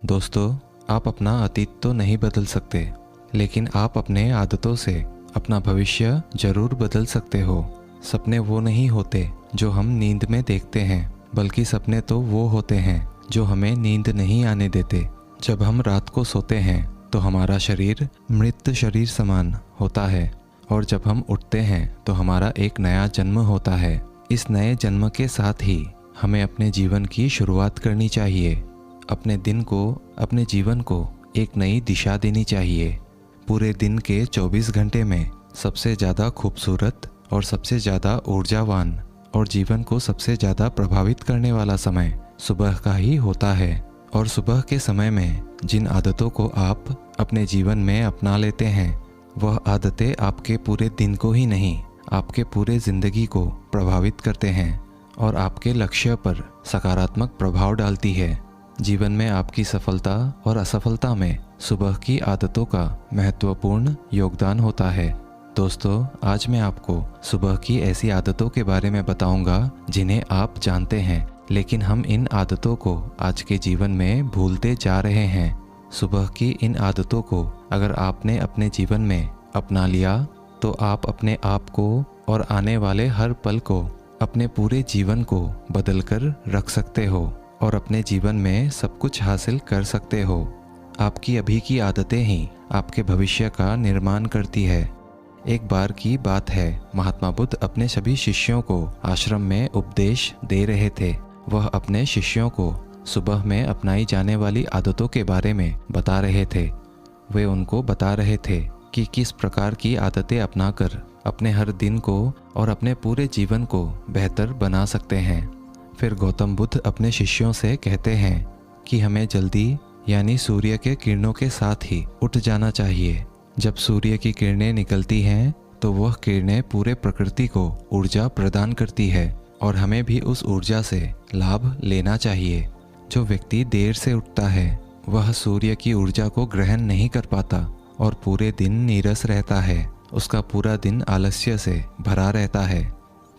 दोस्तों, आप अपना अतीत तो नहीं बदल सकते, लेकिन आप अपने आदतों से अपना भविष्य जरूर बदल सकते हो। सपने वो नहीं होते जो हम नींद में देखते हैं, बल्कि सपने तो वो होते हैं जो हमें नींद नहीं आने देते। जब हम रात को सोते हैं तो हमारा शरीर मृत शरीर समान होता है, और जब हम उठते हैं तो हमारा एक नया जन्म होता है। इस नए जन्म के साथ ही हमें अपने जीवन की शुरुआत करनी चाहिए। अपने दिन को, अपने जीवन को एक नई दिशा देनी चाहिए। पूरे दिन के 24 घंटे में सबसे ज़्यादा खूबसूरत और सबसे ज़्यादा ऊर्जावान और जीवन को सबसे ज़्यादा प्रभावित करने वाला समय सुबह का ही होता है। और सुबह के समय में जिन आदतों को आप अपने जीवन में अपना लेते हैं, वह आदतें आपके पूरे दिन को ही नहीं, आपके पूरे ज़िंदगी को प्रभावित करते हैं और आपके लक्ष्य पर सकारात्मक प्रभाव डालती है। जीवन में आपकी सफलता और असफलता में सुबह की आदतों का महत्वपूर्ण योगदान होता है। दोस्तों, आज मैं आपको सुबह की ऐसी आदतों के बारे में बताऊंगा जिन्हें आप जानते हैं, लेकिन हम इन आदतों को आज के जीवन में भूलते जा रहे हैं। सुबह की इन आदतों को अगर आपने अपने जीवन में अपना लिया तो आप अपने आप को और आने वाले हर पल को, अपने पूरे जीवन को बदल कर रख सकते हो और अपने जीवन में सब कुछ हासिल कर सकते हो। आपकी अभी की आदतें ही आपके भविष्य का निर्माण करती है। एक बार की बात है, महात्मा बुद्ध अपने सभी शिष्यों को आश्रम में उपदेश दे रहे थे। वह अपने शिष्यों को सुबह में अपनाई जाने वाली आदतों के बारे में बता रहे थे। वे उनको बता रहे थे कि किस प्रकार की आदतें अपनाकर अपने हर दिन को और अपने पूरे जीवन को बेहतर बना सकते हैं। फिर गौतम बुद्ध अपने शिष्यों से कहते हैं कि हमें जल्दी यानी सूर्य के किरणों के साथ ही उठ जाना चाहिए। जब सूर्य की किरणें निकलती हैं तो वह किरणें पूरे प्रकृति को ऊर्जा प्रदान करती है और हमें भी उस ऊर्जा से लाभ लेना चाहिए। जो व्यक्ति देर से उठता है वह सूर्य की ऊर्जा को ग्रहण नहीं कर पाता और पूरे दिन नीरस रहता है। उसका पूरा दिन आलस्य से भरा रहता है।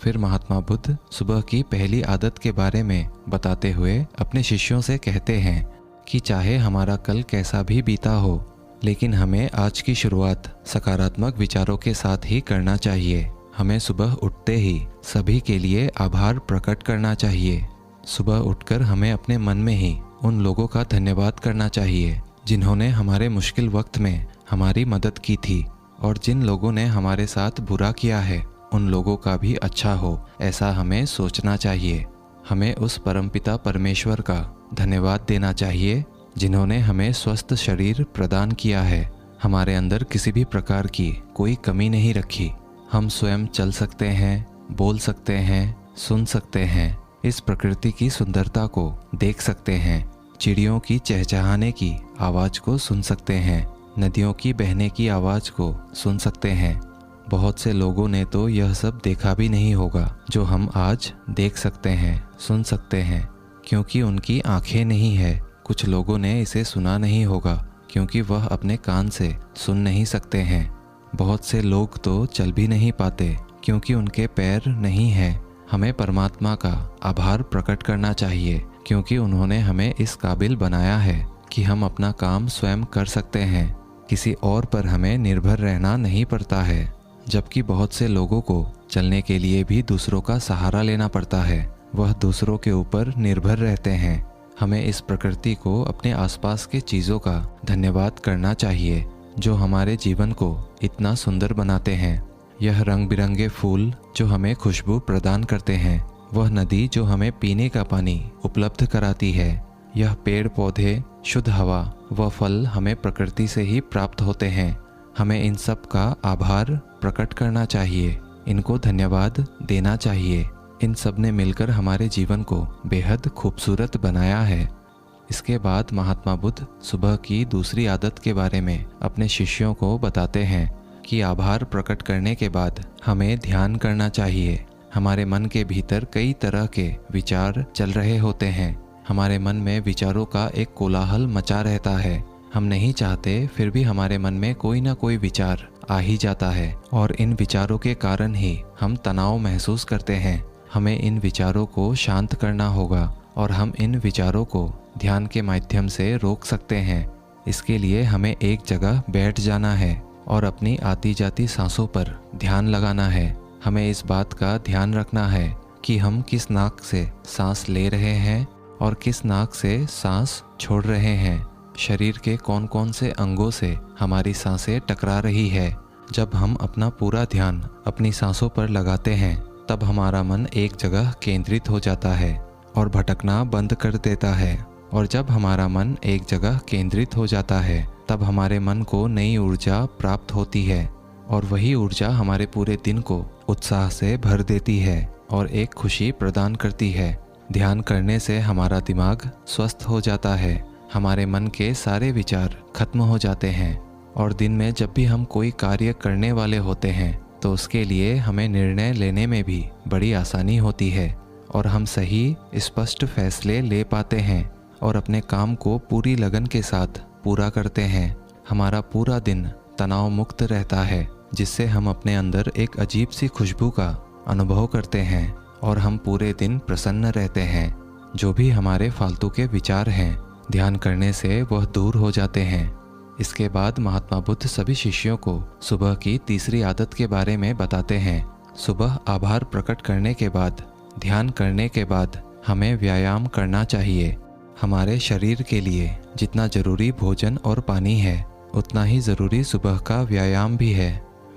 फिर महात्मा बुद्ध सुबह की पहली आदत के बारे में बताते हुए अपने शिष्यों से कहते हैं कि चाहे हमारा कल कैसा भी बीता हो, लेकिन हमें आज की शुरुआत सकारात्मक विचारों के साथ ही करना चाहिए। हमें सुबह उठते ही सभी के लिए आभार प्रकट करना चाहिए। सुबह उठकर हमें अपने मन में ही उन लोगों का धन्यवाद करना चाहिए जिन्होंने हमारे मुश्किल वक्त में हमारी मदद की थी, और जिन लोगों ने हमारे साथ बुरा किया है उन लोगों का भी अच्छा हो, ऐसा हमें सोचना चाहिए। हमें उस परमपिता परमेश्वर का धन्यवाद देना चाहिए जिन्होंने हमें स्वस्थ शरीर प्रदान किया है। हमारे अंदर किसी भी प्रकार की कोई कमी नहीं रखी। हम स्वयं चल सकते हैं, बोल सकते हैं, सुन सकते हैं, इस प्रकृति की सुंदरता को देख सकते हैं, चिड़ियों की चहचहाने की आवाज़ को सुन सकते हैं, नदियों की बहने की आवाज़ को सुन सकते हैं। बहुत से लोगों ने तो यह सब देखा भी नहीं होगा जो हम आज देख सकते हैं, सुन सकते हैं, क्योंकि उनकी आंखें नहीं है। कुछ लोगों ने इसे सुना नहीं होगा क्योंकि वह अपने कान से सुन नहीं सकते हैं। बहुत से लोग तो चल भी नहीं पाते क्योंकि उनके पैर नहीं हैं। हमें परमात्मा का आभार प्रकट करना चाहिए क्योंकि उन्होंने हमें इस काबिल बनाया है कि हम अपना काम स्वयं कर सकते हैं। किसी और पर हमें निर्भर रहना नहीं पड़ता है, जबकि बहुत से लोगों को चलने के लिए भी दूसरों का सहारा लेना पड़ता है। वह दूसरों के ऊपर निर्भर रहते हैं। हमें इस प्रकृति को, अपने आसपास के चीज़ों का धन्यवाद करना चाहिए जो हमारे जीवन को इतना सुंदर बनाते हैं। यह रंग बिरंगे फूल जो हमें खुशबू प्रदान करते हैं, वह नदी जो हमें पीने का पानी उपलब्ध कराती है, यह पेड़ पौधे, शुद्ध हवा व फल हमें प्रकृति से ही प्राप्त होते हैं। हमें इन सब का आभार प्रकट करना चाहिए, इनको धन्यवाद देना चाहिए। इन सब ने मिलकर हमारे जीवन को बेहद खूबसूरत बनाया है। इसके बाद महात्मा बुद्ध सुबह की दूसरी आदत के बारे में अपने शिष्यों को बताते हैं कि आभार प्रकट करने के बाद हमें ध्यान करना चाहिए। हमारे मन के भीतर कई तरह के विचार चल रहे होते हैं। हमारे मन में विचारों का एक कोलाहल मचा रहता है। हम नहीं चाहते, फिर भी हमारे मन में कोई ना कोई विचार आ ही जाता है और इन विचारों के कारण ही हम तनाव महसूस करते हैं। हमें इन विचारों को शांत करना होगा और हम इन विचारों को ध्यान के माध्यम से रोक सकते हैं। इसके लिए हमें एक जगह बैठ जाना है और अपनी आती जाती सांसों पर ध्यान लगाना है। हमें इस बात का ध्यान रखना है कि हम किस नाक से सांस ले रहे हैं और किस नाक से सांस छोड़ रहे हैं। शरीर के कौन कौन से अंगों से हमारी सांसें टकरा रही है। जब हम अपना पूरा ध्यान अपनी सांसों पर लगाते हैं तब हमारा मन एक जगह केंद्रित हो जाता है और भटकना बंद कर देता है। और जब हमारा मन एक जगह केंद्रित हो जाता है तब हमारे मन को नई ऊर्जा प्राप्त होती है और वही ऊर्जा हमारे पूरे दिन को उत्साह से भर देती है और एक खुशी प्रदान करती है। ध्यान करने से हमारा दिमाग स्वस्थ हो जाता है, हमारे मन के सारे विचार खत्म हो जाते हैं और दिन में जब भी हम कोई कार्य करने वाले होते हैं तो उसके लिए हमें निर्णय लेने में भी बड़ी आसानी होती है और हम सही स्पष्ट फैसले ले पाते हैं और अपने काम को पूरी लगन के साथ पूरा करते हैं। हमारा पूरा दिन तनाव मुक्त रहता है, जिससे हम अपने अंदर एक अजीब सी खुशबू का अनुभव करते हैं और हम पूरे दिन प्रसन्न रहते हैं। जो भी हमारे फालतू के विचार हैं, ध्यान करने से वह दूर हो जाते हैं। इसके बाद महात्मा बुद्ध सभी शिष्यों को सुबह की तीसरी आदत के बारे में बताते हैं। सुबह आभार प्रकट करने के बाद, ध्यान करने के बाद हमें व्यायाम करना चाहिए। हमारे शरीर के लिए जितना जरूरी भोजन और पानी है, उतना ही ज़रूरी सुबह का व्यायाम भी है।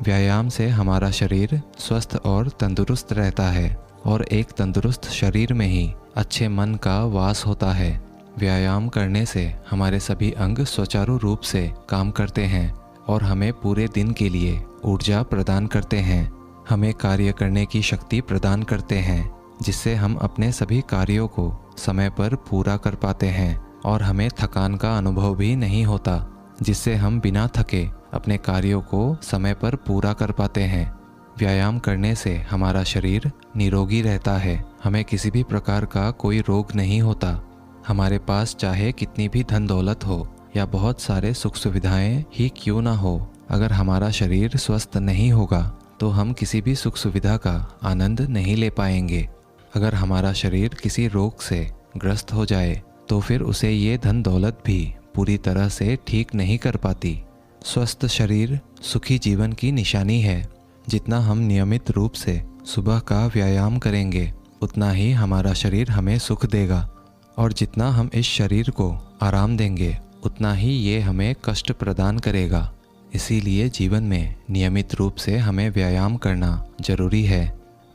व्यायाम से हमारा शरीर स्वस्थ और तंदुरुस्त रहता है और एक तंदुरुस्त शरीर में ही अच्छे मन का वास होता है। व्यायाम करने से हमारे सभी अंग सुचारू रूप से काम करते हैं और हमें पूरे दिन के लिए ऊर्जा प्रदान करते हैं। हमें कार्य करने की शक्ति प्रदान करते हैं, जिससे हम अपने सभी कार्यों को समय पर पूरा कर पाते हैं और हमें थकान का अनुभव भी नहीं होता, जिससे हम बिना थके अपने कार्यों को समय पर पूरा कर पाते हैं। व्यायाम करने से हमारा शरीर निरोगी रहता है, हमें किसी भी प्रकार का कोई रोग नहीं होता। हमारे पास चाहे कितनी भी धन दौलत हो या बहुत सारे सुख सुविधाएं ही क्यों ना हो, अगर हमारा शरीर स्वस्थ नहीं होगा तो हम किसी भी सुख सुविधा का आनंद नहीं ले पाएंगे। अगर हमारा शरीर किसी रोग से ग्रस्त हो जाए तो फिर उसे ये धन दौलत भी पूरी तरह से ठीक नहीं कर पाती। स्वस्थ शरीर सुखी जीवन की निशानी है। जितना हम नियमित रूप से सुबह का व्यायाम करेंगे, उतना ही हमारा शरीर हमें सुख देगा और जितना हम इस शरीर को आराम देंगे, उतना ही ये हमें कष्ट प्रदान करेगा। इसीलिए जीवन में नियमित रूप से हमें व्यायाम करना जरूरी है।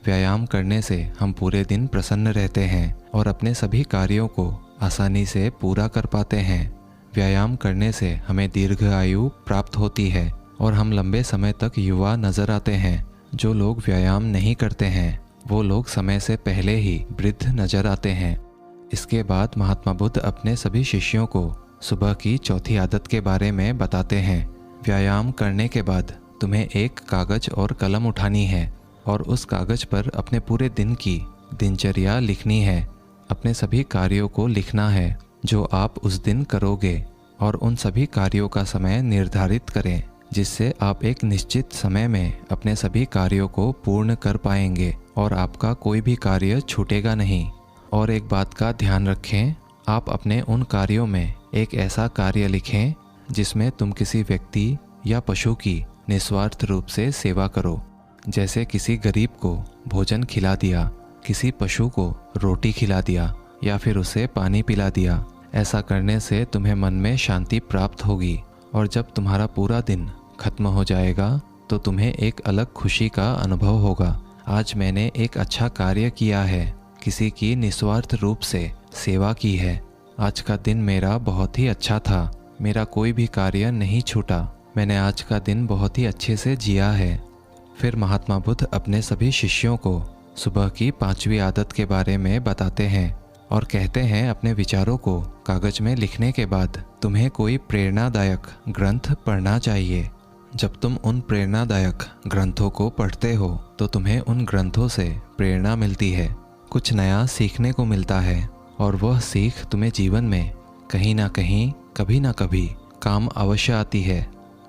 व्यायाम करने से हम पूरे दिन प्रसन्न रहते हैं और अपने सभी कार्यों को आसानी से पूरा कर पाते हैं। व्यायाम करने से हमें दीर्घ आयु प्राप्त होती है और हम लंबे समय तक युवा नजर आते हैं। जो लोग व्यायाम नहीं करते हैं, वो लोग समय से पहले ही वृद्ध नजर आते हैं। इसके बाद महात्मा बुद्ध अपने सभी शिष्यों को सुबह की चौथी आदत के बारे में बताते हैं। व्यायाम करने के बाद तुम्हें एक कागज और कलम उठानी है और उस कागज पर अपने पूरे दिन की दिनचर्या लिखनी है। अपने सभी कार्यों को लिखना है जो आप उस दिन करोगे और उन सभी कार्यों का समय निर्धारित करें, जिससे आप एक निश्चित समय में अपने सभी कार्यों को पूर्ण कर पाएंगे और आपका कोई भी कार्य छूटेगा नहीं। और एक बात का ध्यान रखें, आप अपने उन कार्यों में एक ऐसा कार्य लिखें जिसमें तुम किसी व्यक्ति या पशु की निस्वार्थ रूप से सेवा करो। जैसे किसी गरीब को भोजन खिला दिया, किसी पशु को रोटी खिला दिया या फिर उसे पानी पिला दिया। ऐसा करने से तुम्हें मन में शांति प्राप्त होगी और जब तुम्हारा पूरा दिन खत्म हो जाएगा तो तुम्हें एक अलग खुशी का अनुभव होगा। आज मैंने एक अच्छा कार्य किया है, किसी की निस्वार्थ रूप से सेवा की है। आज का दिन मेरा बहुत ही अच्छा था, मेरा कोई भी कार्य नहीं छूटा, मैंने आज का दिन बहुत ही अच्छे से जिया है। फिर महात्मा बुद्ध अपने सभी शिष्यों को सुबह की 5वीं आदत के बारे में बताते हैं और कहते हैं, अपने विचारों को कागज में लिखने के बाद तुम्हें कोई प्रेरणादायक ग्रंथ पढ़ना चाहिए। जब तुम उन प्रेरणादायक ग्रंथों को पढ़ते हो तो तुम्हें उन ग्रंथों से प्रेरणा मिलती है, कुछ नया सीखने को मिलता है और वह सीख तुम्हें जीवन में कहीं ना कहीं, कभी ना कभी काम अवश्य आती है।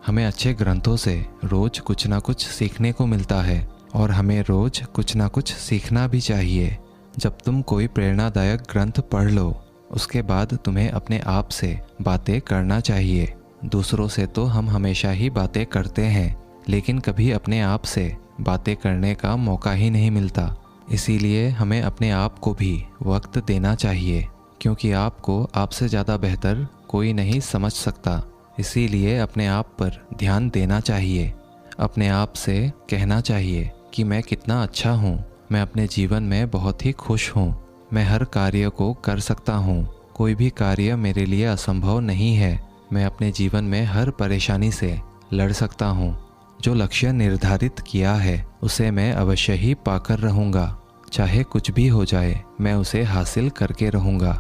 हमें अच्छे ग्रंथों से रोज कुछ ना कुछ सीखने को मिलता है और हमें रोज कुछ ना कुछ सीखना भी चाहिए। जब तुम कोई प्रेरणादायक ग्रंथ पढ़ लो, उसके बाद तुम्हें अपने आप से बातें करना चाहिए। दूसरों से तो हम हमेशा ही बातें करते हैं, लेकिन कभी अपने आप से बातें करने का मौका ही नहीं मिलता। इसीलिए हमें अपने आप को भी वक्त देना चाहिए, क्योंकि आपको आपसे ज़्यादा बेहतर कोई नहीं समझ सकता। इसीलिए अपने आप पर ध्यान देना चाहिए। अपने आप से कहना चाहिए कि मैं कितना अच्छा हूँ, मैं अपने जीवन में बहुत ही खुश हूँ, मैं हर कार्य को कर सकता हूँ, कोई भी कार्य मेरे लिए असंभव नहीं है, मैं अपने जीवन में हर परेशानी से लड़ सकता हूँ, जो लक्ष्य निर्धारित किया है उसे मैं अवश्य ही पाकर रहूँगा, चाहे कुछ भी हो जाए मैं उसे हासिल करके रहूँगा।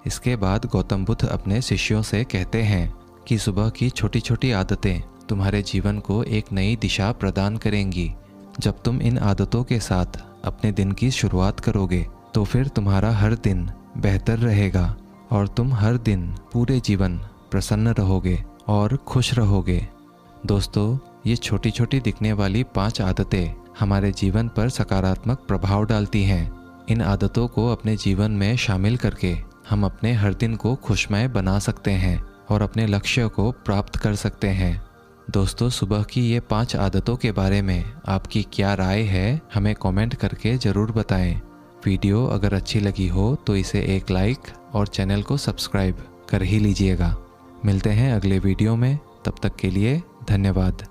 इसके बाद गौतम बुद्ध अपने शिष्यों से कहते हैं कि सुबह की छोटी छोटी आदतें तुम्हारे जीवन को एक नई दिशा प्रदान करेंगी। जब तुम इन आदतों के साथ अपने दिन की शुरुआत करोगे तो फिर तुम्हारा हर दिन बेहतर रहेगा और तुम हर दिन पूरे जीवन प्रसन्न रहोगे और खुश रहोगे। दोस्तों, ये छोटी छोटी दिखने वाली 5 आदतें हमारे जीवन पर सकारात्मक प्रभाव डालती हैं। इन आदतों को अपने जीवन में शामिल करके हम अपने हर दिन को खुशमय बना सकते हैं और अपने लक्ष्य को प्राप्त कर सकते हैं। दोस्तों, सुबह की ये 5 आदतों के बारे में आपकी क्या राय है, हमें कमेंट करके ज़रूर बताएं। वीडियो अगर अच्छी लगी हो तो इसे एक लाइक और चैनल को सब्सक्राइब कर ही लीजिएगा। मिलते हैं अगले वीडियो में, तब तक के लिए धन्यवाद।